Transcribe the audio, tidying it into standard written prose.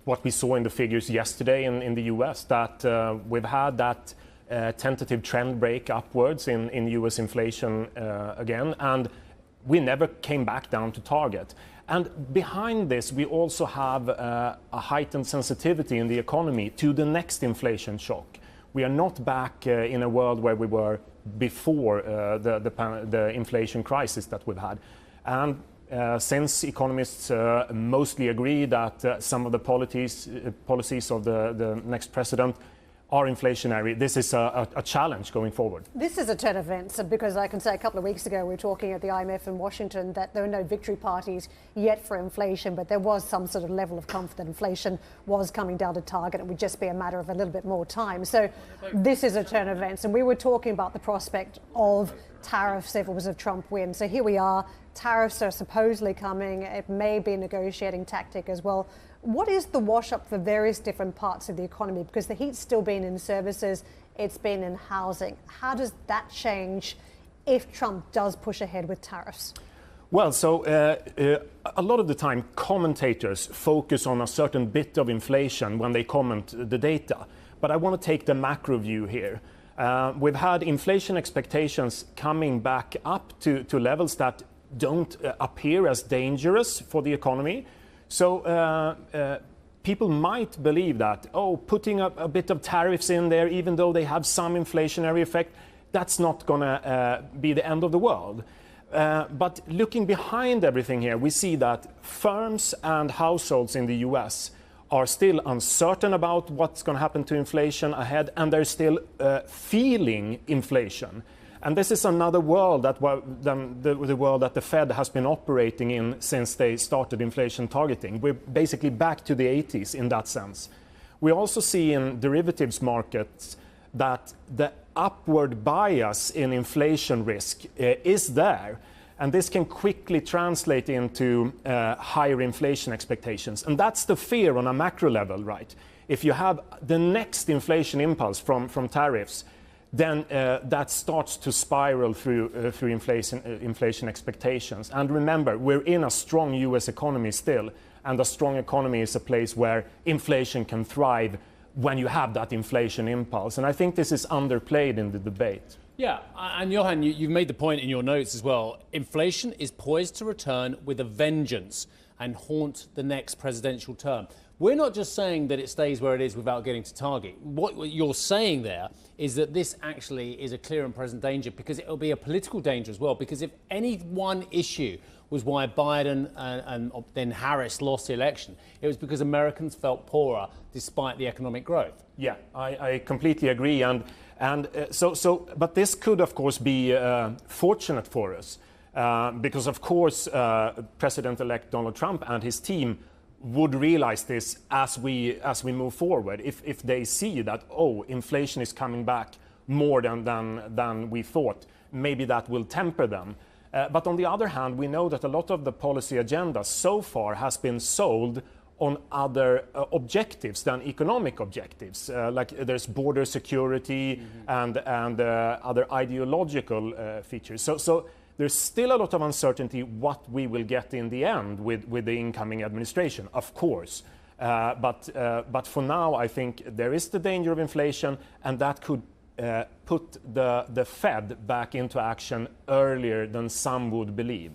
what we saw in the figures yesterday in the US, that we've had that tentative trend break upwards in US inflation again, and we never came back down to target. And behind this, we also have a heightened sensitivity in the economy to the next inflation shock. We are not back in a world where we were before the inflation crisis that we've had. And since economists mostly agree that some of the policies of the next president are inflationary, this is a challenge going forward. This is a turn of events, because I can say a couple of weeks ago we were talking at the IMF in Washington that there are no victory parties yet for inflation, but there was some sort of level of comfort that inflation was coming down to target. It would just be a matter of a little bit more time. So this is a turn of events, and we were talking about the prospect of tariffs if it was a Trump win. So here we are, tariffs are supposedly coming. It may be a negotiating tactic as well. What is the wash-up for various different parts of the economy? Because the heat's still been in services, it's been in housing. How does that change if Trump does push ahead with tariffs? Well, so a lot of the time commentators focus on a certain bit of inflation when they comment the data. But I want to take the macro view here. We've had inflation expectations coming back up to levels that don't appear as dangerous for the economy. So people might believe that, putting a bit of tariffs in there, even though they have some inflationary effect, that's not going to be the end of the world. But looking behind everything here, we see that firms and households in the US are still uncertain about what's going to happen to inflation ahead, and they're still feeling inflation. And this is another world than the world that the Fed has been operating in since they started inflation targeting. We're basically back to the 80s in that sense. We also see in derivatives markets that the upward bias in inflation risk is there. And this can quickly translate into higher inflation expectations. And that's the fear on a macro level, right? If you have the next inflation impulse from tariffs, then that starts to spiral through inflation expectations. And remember, we're in a strong US economy still, and a strong economy is a place where inflation can thrive when you have that inflation impulse. And I think this is underplayed in the debate. Yeah, and Johan, you've made the point in your notes as well. Inflation is poised to return with a vengeance and haunt the next presidential term. We're not just saying that it stays where it is without getting to target. What you're saying there is that this actually is a clear and present danger, because it will be a political danger as well. Because if any one issue was why Biden and then Harris lost the election, it was because Americans felt poorer despite the economic growth. Yeah, I completely agree. But this could, of course, be fortunate for us. Because, of course, President-elect Donald Trump and his team would realize this as we move forward. If they see that, inflation is coming back more than we thought, maybe that will temper them. But on the other hand, we know that a lot of the policy agenda so far has been sold on other objectives than economic objectives, like there's border security and other ideological features. So there's still a lot of uncertainty what we will get in the end with the incoming administration, of course. But for now, I think there is the danger of inflation, and that could put the Fed back into action earlier than some would believe.